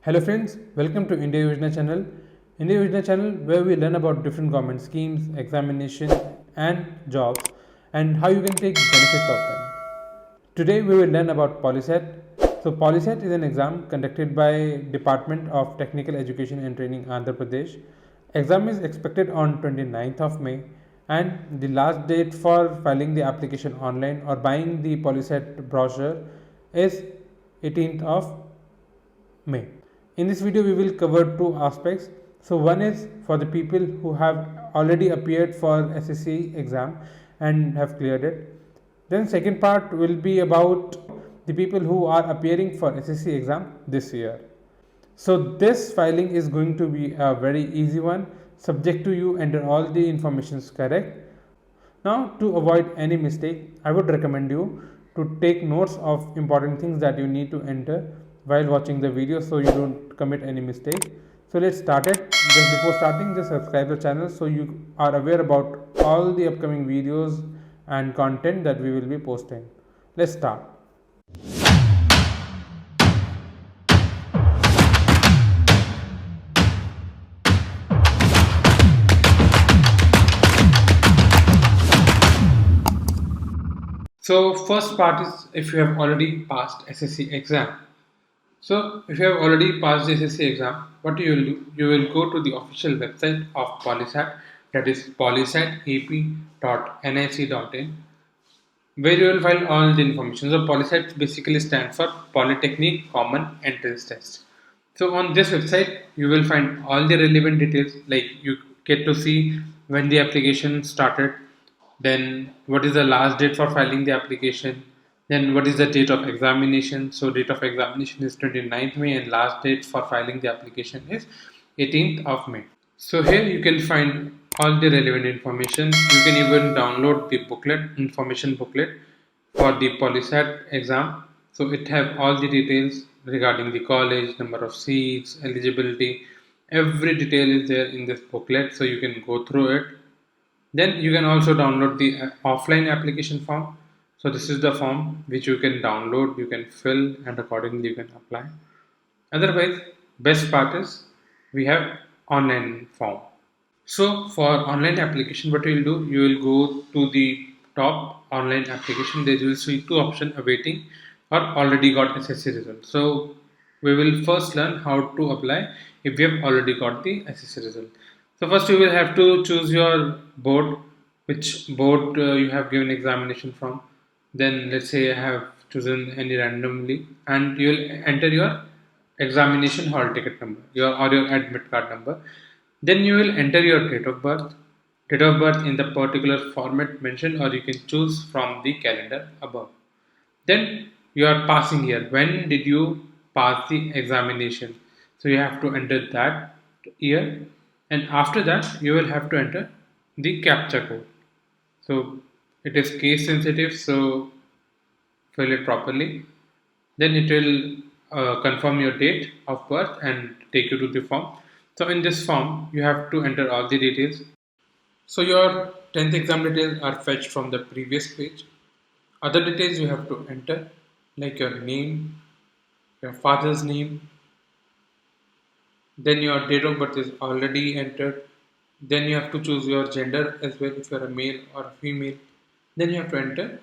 Hello friends, welcome to India Yojna channel. India Yojna channel where we learn about different government schemes, examination and jobs and how you can take benefits of them. Today we will learn about Polycet. So Polycet is an exam conducted by Department of Technical Education and Training Andhra Pradesh. Exam is expected on 29th of May and the last date for filing the application online or buying the Polycet brochure is 18th of May. In this video, we will cover two aspects. So, one is for the people who have already appeared for SSC exam and have cleared it. Then, second part will be about the people who are appearing for SSC exam this year. So, this filing is going to be a very easy one, subject to you enter all the informations correct. Now, to avoid any mistake, I would recommend you to take notes of important things that you need to enter while watching the video so you don't commit any mistake. So let's start it. Just before starting, just subscribe the channel so you are aware about all the upcoming videos and content that we will be posting. Let's start. So first part is if you have already passed SSC exam. So if you have already passed the SSC exam, what you will do? You will go to the official website of Polycet, that is polycetap.nic.in, where you will find all the information. So Polycet basically stands for Polytechnic Common Entrance Test. So on this website, you will find all the relevant details, like you get to see when the application started, then what is the last date for filing the application, then what is the date of examination. So date of examination is 29th May and last date for filing the application is 18th of May. So here you can find all the relevant information. You can even download the booklet, information booklet for the Polycet exam. So it have all the details regarding the college, number of seats, eligibility. Every detail is there in this booklet, so you can go through it. Then you can also download the offline application form. So this is the form which you can download, you can fill, and accordingly you can apply. Otherwise, best part is we have online form. So for online application, what you will do, you will go to the top online application. There you will see two options: awaiting or already got SSC result. So we will first learn how to apply if we have already got the SSC result. So first you will have to choose your board, which board you have given examination from. Then let's say I have chosen any randomly, and you will enter your examination hall ticket number, your admit card number. Then you will enter your date of birth in the particular format mentioned, or you can choose from the calendar above. Then you are passing here. When did you pass the examination? So you have to enter that year, and after that you will have to enter the captcha code. So it is case sensitive, so fill it properly. Then it will confirm your date of birth and take you to the form. So in this form you have to enter all the details. So your 10th exam details are fetched from the previous page. Other details you have to enter, like your name, your father's name, then your date of birth is already entered. Then you have to choose your gender as well, if you are a male or a female. Then you have to enter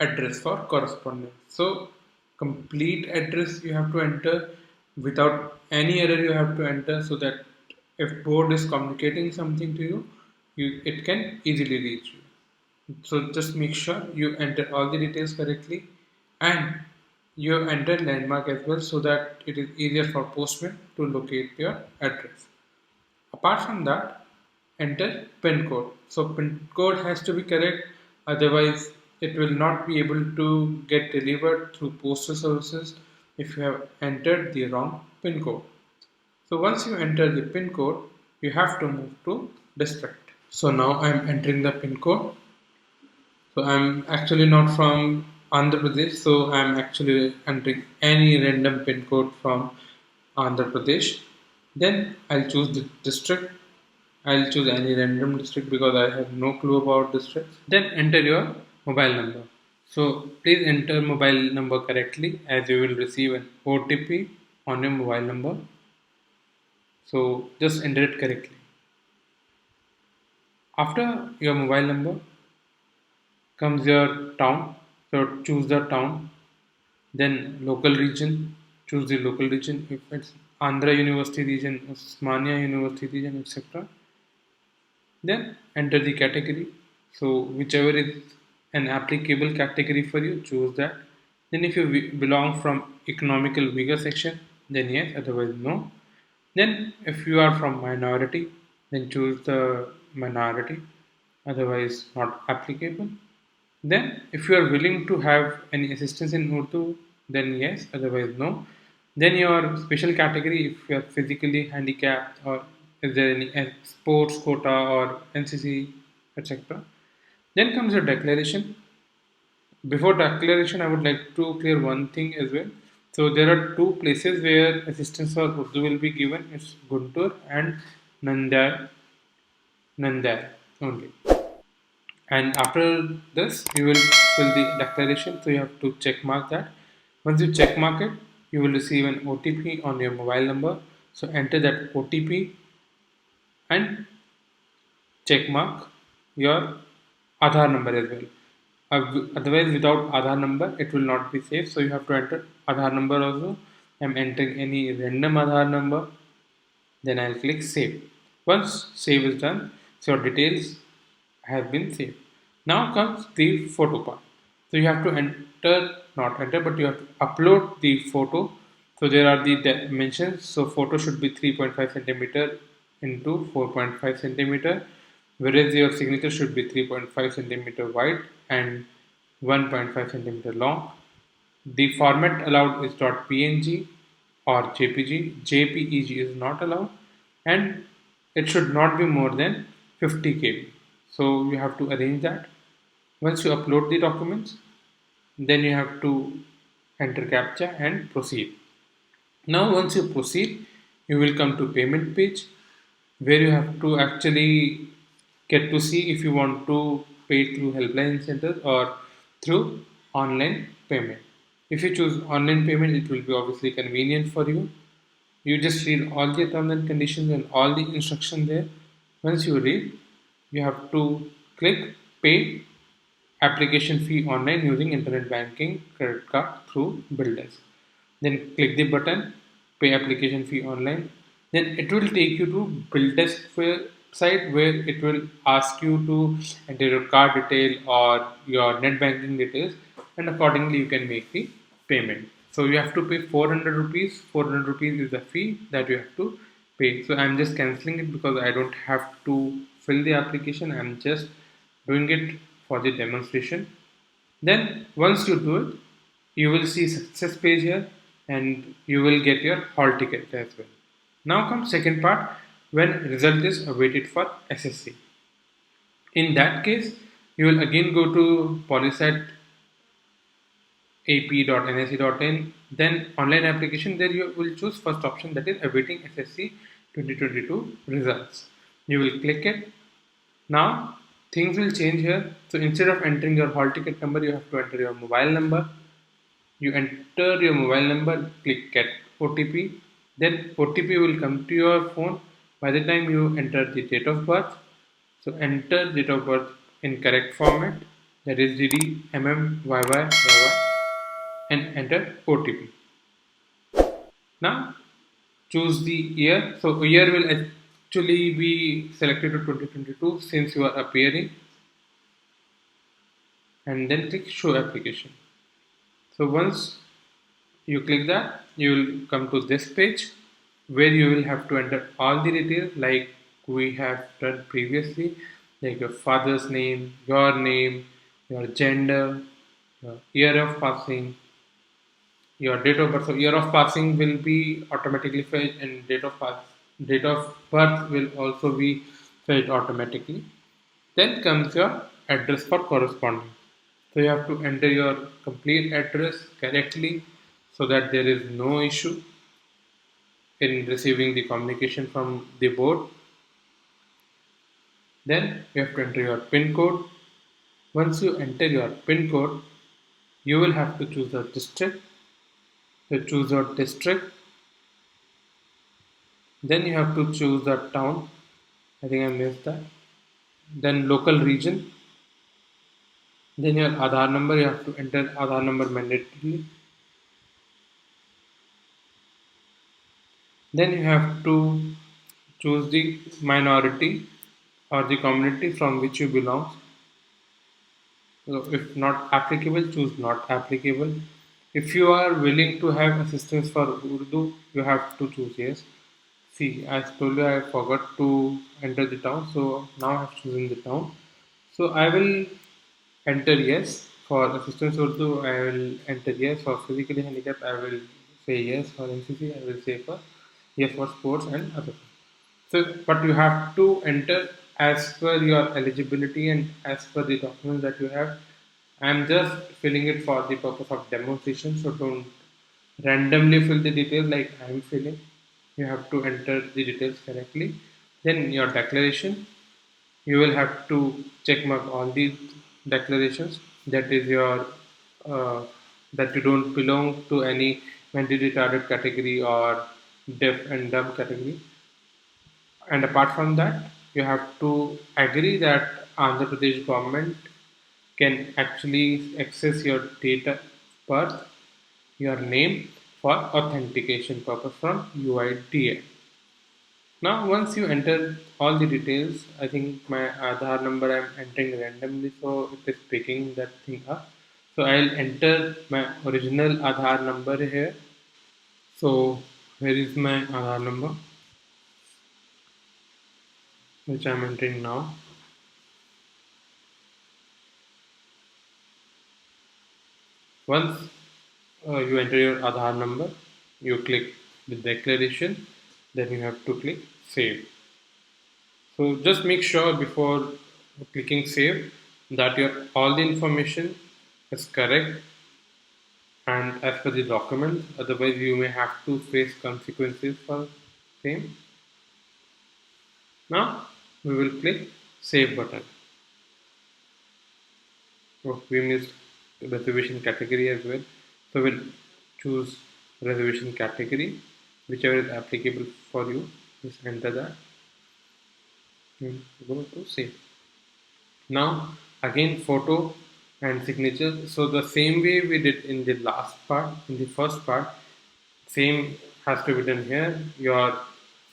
address for correspondence. So complete address you have to enter, without any error you have to enter, so that if board is communicating something to you, it can easily reach you. So just make sure you enter all the details correctly, and you enter landmark as well, so that it is easier for postman to locate your address. Apart from that, enter pin code. So pin code has to be correct, otherwise it will not be able to get delivered through postal services if you have entered the wrong pin code. So once you enter the pin code, you have to move to district. So now I am entering the pin code. So I am actually not from Andhra Pradesh, so I am actually entering any random pin code from Andhra Pradesh. Then I'll choose the district. I'll choose any random district because I have no clue about districts. Then enter your mobile number. So please enter mobile number correctly, as you will receive an OTP on your mobile number. So just enter it correctly. After your mobile number comes your town. So choose the town. Then local region. Choose the local region. If it's Andhra University region, Osmania University region, etc. Then enter the category. So whichever is an applicable category for you, choose that. Then if you belong from economical weaker section, then yes, otherwise no. Then if you are from minority, then choose the minority, otherwise not applicable. Then if you are willing to have any assistance in Urdu, then yes, otherwise no. Then your special category, if you are physically handicapped, or is there any sports quota or NCC, etc. Then comes your declaration. Before declaration, I would like to clear one thing as well. So there are two places where assistance for Urdu will be given. It's Guntur and Nandar, Nandar only. And after this, you will fill the declaration. So you have to check mark that. Once you check mark it, you will receive an OTP on your mobile number. So enter that OTP and check mark your Aadhaar number as well. Otherwise, without Aadhaar number, it will not be safe. So you have to enter Aadhaar number also. I'm entering any random Aadhaar number. Then I'll click save. Once save is done, so your details have been saved. Now comes the photo part. So you have to not enter, but you have to upload the photo. So there are the dimensions. So photo should be 3.5 centimeter into 4.5 centimeter, whereas your signature should be 3.5 centimeter wide and 1.5 centimeter long. The format allowed is .png or JPG. JPEG is not allowed, and it should not be more than 50 KB. So you have to arrange that. Once you upload the documents, then you have to enter CAPTCHA and proceed. Now once you proceed, you will come to payment page, where you have to actually get to see if you want to pay through helpline centers or through online payment. If you choose online payment, it will be obviously convenient for you. You just read all the terms and conditions and all the instructions there. Once you read, you have to click pay application fee online using internet banking credit card through Builders. Then click the button pay application fee online. Then it will take you to Builders website, where it will ask you to enter your card detail or your net banking details, and accordingly you can make the payment. So you have to pay 400 rupees. 400 rupees is the fee that you have to pay. So I'm just cancelling it because I don't have to fill the application. I'm just doing it for the demonstration. Then once you do it, you will see success page here, and you will get your hall ticket as well. Now comes second part, when result is awaited for SSC. In that case, you will again go to Polycet ap.nsc.in, then online application. There you will choose first option, that is awaiting SSC 2022 results. You will click it. Now things will change here. So instead of entering your hall ticket number, you have to enter your mobile number. You enter your mobile number, click get OTP. Then OTP will come to your phone by the time you enter the date of birth. So enter date of birth in correct format, that is DD, MM, YY, and enter OTP. Now choose the year. So year will actually be selected to 2022 since you are appearing, and then click show application. So once you click that, you will come to this page, where you will have to enter all the details like we have done previously, like your father's name, your gender, your year of passing, your date of birth. So year of passing will be automatically fetched, and date of birth will also be fetched automatically. Then comes your address for corresponding. So you have to enter your complete address correctly, so that there is no issue in receiving the communication from the board. Then you have to enter your PIN code. Once you enter your PIN code, you will have to choose a district. So choose your district. Then you have to choose the town. I think I missed that. Then local region. Then your Aadhaar number. You have to enter Aadhaar number mandatorily. Then you have to choose the minority or the community from which you belong. So if not applicable, choose not applicable. If you are willing to have assistance for Urdu, you have to choose yes. See, as told you, I forgot to enter the town, so now I have chosen the town. So I will enter yes for assistance Urdu. I will enter yes for physically handicapped. I will say yes for NCC. I will say for yes for sports and other. So, but you have to enter as per your eligibility and as per the documents that you have. I'm just filling it for the purpose of demonstration, so don't randomly fill the details like I'm filling. You have to enter the details correctly. Then your declaration, you will have to check mark all these declarations. That is your that you don't belong to any mentally retarded category or deaf and dumb category. And apart from that, you have to agree that Andhra Pradesh government can actually access your data of birth, your name for authentication purpose from UIDA. Now, once you enter all the details, I think my Aadhaar number I'm entering randomly, so it is picking that thing up. So I'll enter my original Aadhaar number here. So here is my Aadhaar number, which I'm entering now. Once you enter your Aadhaar number, you click the declaration, then you have to click save. So just make sure before clicking save that your all the information is correct and as per the document, otherwise you may have to face consequences for same. Now we will click save button. Oh, we missed reservation category as well. So we'll choose reservation category, whichever is applicable for you. Just enter that and go to save. Now again photo and signature. So the same way we did in the last part, in the first part, same has to be done here. Your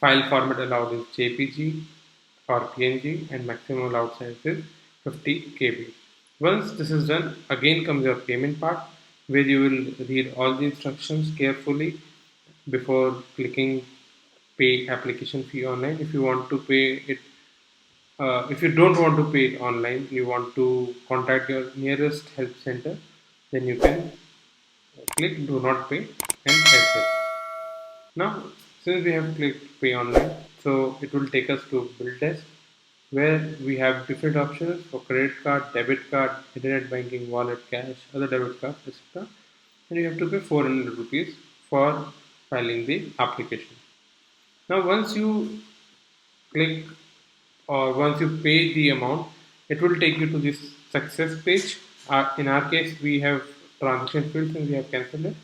file format allowed is JPG or PNG and maximum allowed size is 50 KB. Once this is done, again comes your payment part where you will read all the instructions carefully before clicking pay application fee online. If you want to pay it, if you don't want to pay it online, you want to contact your nearest help center, then you can click do not pay and exit. Now, since we have clicked pay online, so it will take us to bill desk where we have different options for credit card, debit card, internet banking, wallet, cash, other debit cards, etc. And you have to pay 400 rupees for filing the application. Now, once you click or once you pay the amount, it will take you to this success page. In our case, we have transaction fields and we have cancelled it.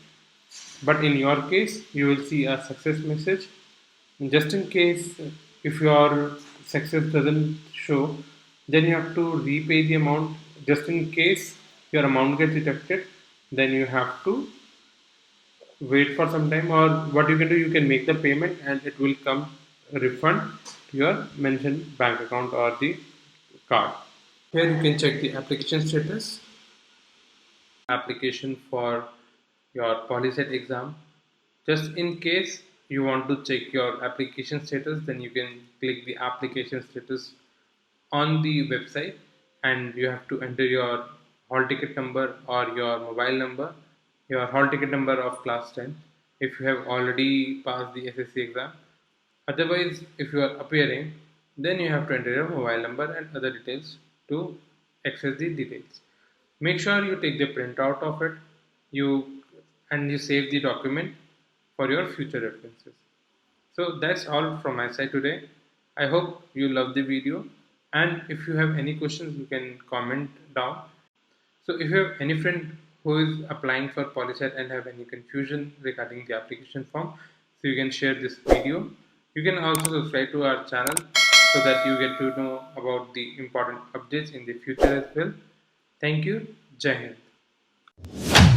But in your case, you will see a success message. Just in case if your success doesn't show, then you have to repay the amount. Just in case your amount gets deducted, then you have to wait for some time, or what you can do, you can make the payment and it will come refund to your mentioned bank account or the card. Here you can check the application status, application for your Polycet exam. Just in case you want to check your application status, then you can click the application status on the website and you have to enter your hall ticket number or your mobile number, your hall ticket number of class 10 if you have already passed the SSC exam. Otherwise, if you are appearing, then you have to enter your mobile number and other details to access the details. Make sure you take the printout of it, you and you save the document for your future references. So that's all from my side today. I hope you love the video, and if you have any questions, you can comment down. So if you have any friend who is applying for Polycet and have any confusion regarding the application form, so you can share this video You can also subscribe to our channel so that you get to know about the important updates in the future as well. Thank you. Jai Hind.